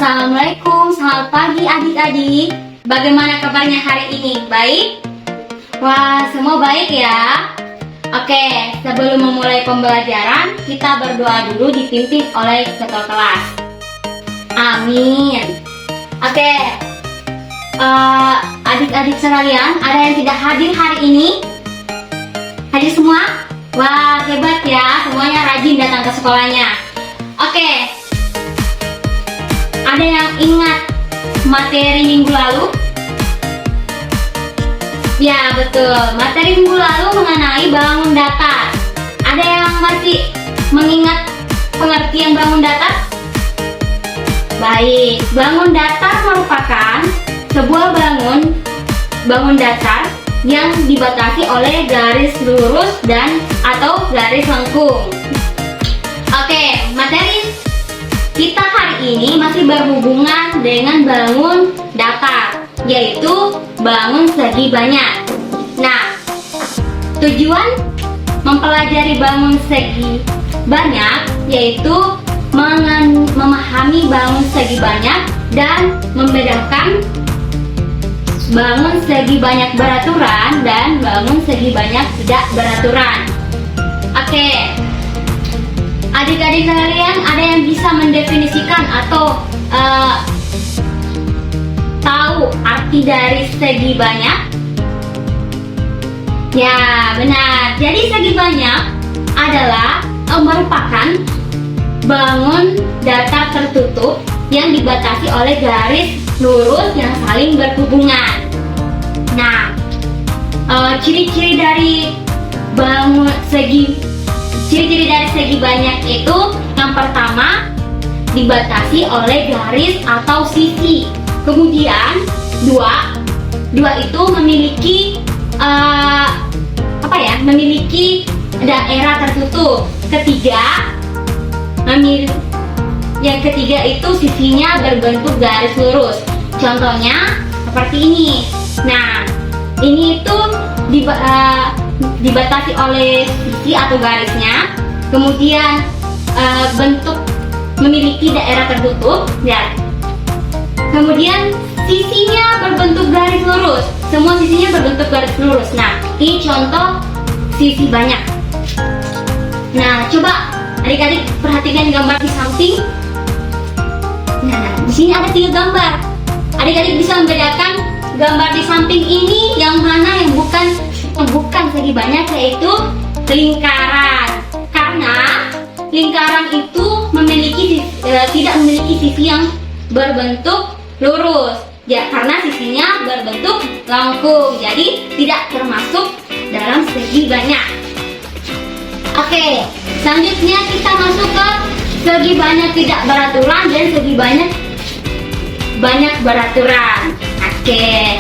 Assalamualaikum, selamat pagi adik-adik. Bagaimana kabarnya hari ini? Baik? Wah, semua baik ya. Oke, sebelum memulai pembelajaran, kita berdoa dulu dipimpin oleh ketua kelas. Amin. Oke, adik-adik sekalian, ada yang tidak hadir hari ini? Hadir semua? Wah, hebat ya, semuanya rajin datang ke sekolahnya. Oke, ada yang ingat materi minggu lalu? Ya, betul. Materi minggu lalu mengenai bangun datar. Ada yang masih mengingat pengertian bangun datar? Baik, bangun datar merupakan sebuah bangun datar yang dibatasi oleh garis lurus dan atau garis lengkung. Oke, materi kita hari ini masih berhubungan dengan bangun datar, yaitu bangun segi banyak. Nah, tujuan mempelajari bangun segi banyak yaitu memahami bangun segi banyak dan membedakan bangun segi banyak beraturan dan bangun segi banyak tidak beraturan. Oke, adik-adik sekalian, ada yang bisa mendefinisikan atau tahu arti dari segi banyak? Ya, benar. Jadi segi banyak adalah merupakan bangun datar tertutup yang dibatasi oleh garis lurus yang saling berhubungan. Nah, ciri-ciri dari segi banyak itu yang pertama dibatasi oleh garis atau sisi. Kemudian dua itu memiliki memiliki daerah tertutup. Yang ketiga itu sisinya berbentuk garis lurus. Contohnya seperti ini. Nah, ini itu dibatasi oleh sisi atau garisnya. Kemudian bentuk memiliki daerah tertutup, ya. Kemudian sisinya berbentuk garis lurus. Semua sisinya berbentuk garis lurus. Nah, ini contoh sisi banyak. Nah, coba adik-adik perhatikan gambar di samping. Nah, di sini ada 3 gambar. Adik-adik bisa membedakan gambar di samping ini yang mana yang bukan segi banyak, yaitu lingkaran. Karena lingkaran itu tidak memiliki sisi yang berbentuk lurus. Ya, karena sisinya berbentuk lengkung. Jadi tidak termasuk dalam segi banyak. Oke, selanjutnya kita masuk ke segi banyak tidak beraturan dan segi banyak beraturan. Oke.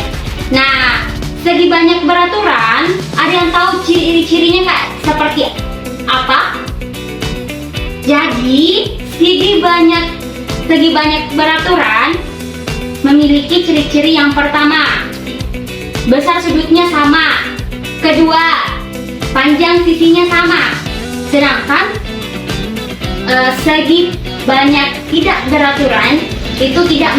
Nah, segi banyak beraturan, ada yang tahu ciri-cirinya Kak seperti apa? Jadi, segi banyak beraturan memiliki ciri-ciri yang pertama, besar sudutnya sama. Kedua, panjang sisinya sama. Sedangkan segi banyak tidak beraturan itu tidak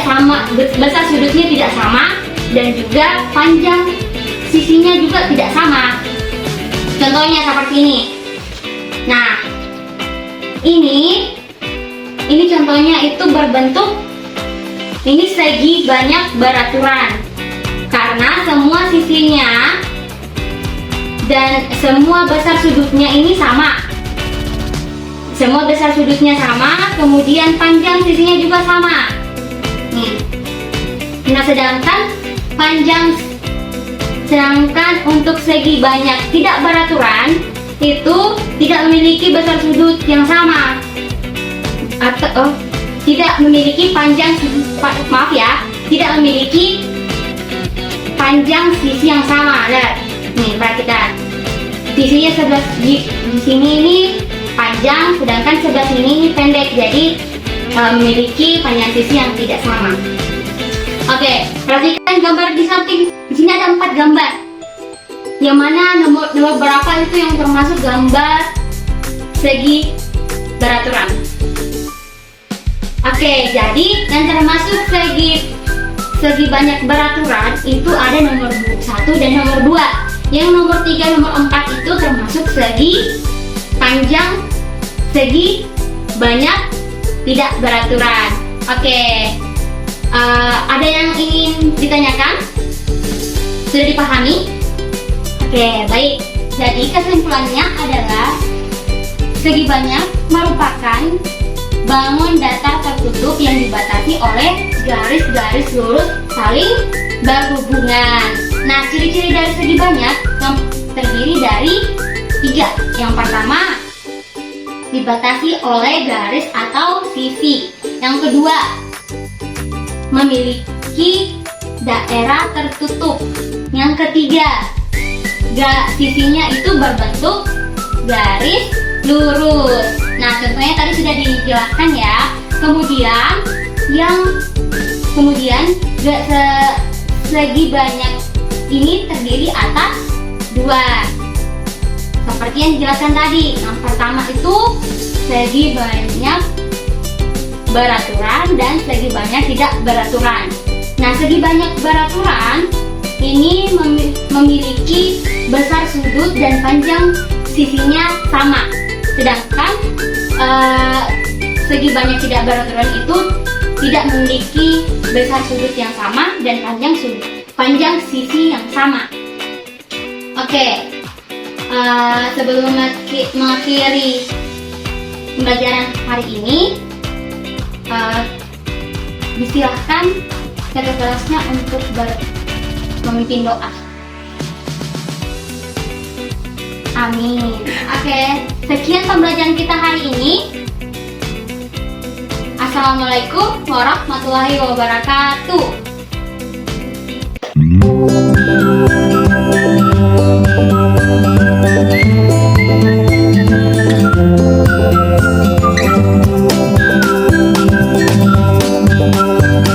sama, besar sudutnya tidak sama dan juga panjang sisinya juga tidak sama. Contohnya seperti ini. Nah, ini contohnya itu berbentuk, ini segi banyak beraturan karena semua sisinya dan semua besar sudutnya ini sama. Semua besar sudutnya sama, kemudian panjang sisinya juga sama. Nih. Nah, sedangkan untuk segi banyak tidak beraturan itu tidak memiliki besar sudut yang sama. Atau tidak memiliki tidak memiliki panjang sisi yang sama. Lihat. Nih, perhatikan. Sisinya sebelah di sini ini panjang, sedangkan sebelah sini ini pendek. Jadi memiliki panjang sisi yang tidak sama. Oke, perhatikan gambar di samping. Di sini ada 4 gambar. Yang mana nomor berapa itu yang termasuk gambar segi beraturan. Oke, jadi yang termasuk segi banyak beraturan itu ada nomor 1 dan nomor 2. Yang nomor 3, nomor 4 itu termasuk segi panjang, segi banyak tidak beraturan. Oke, ada yang ingin ditanyakan? Sudah dipahami? Oke, baik. Jadi kesimpulannya adalah segi banyak merupakan bangun datar tertutup yang dibatasi oleh garis-garis lurus saling berhubungan. Nah, ciri-ciri dari segi banyak terdiri dari 3. Yang pertama, dibatasi oleh garis atau sisi. Yang kedua, memiliki daerah tertutup. Yang ketiga, sisinya itu berbentuk garis lurus. Nah, contohnya tadi sudah dijelaskan ya. Kemudian segi banyak ini terdiri atas 2. Seperti yang dijelaskan tadi. Yang pertama itu segi banyak beraturan dan segi banyak tidak beraturan. Nah, segi banyak beraturan ini memiliki besar sudut dan panjang sisinya sama. Sedangkan segi banyak tidak beraturan itu tidak memiliki besar sudut yang sama dan panjang sisi yang sama. Oke, sebelum mengakhiri pembelajaran hari ini, disilahkan kakak kelasnya untuk memimpin doa. Amin. Oke, sekian pembelajaran kita hari ini. Assalamualaikum warahmatullahi wabarakatuh.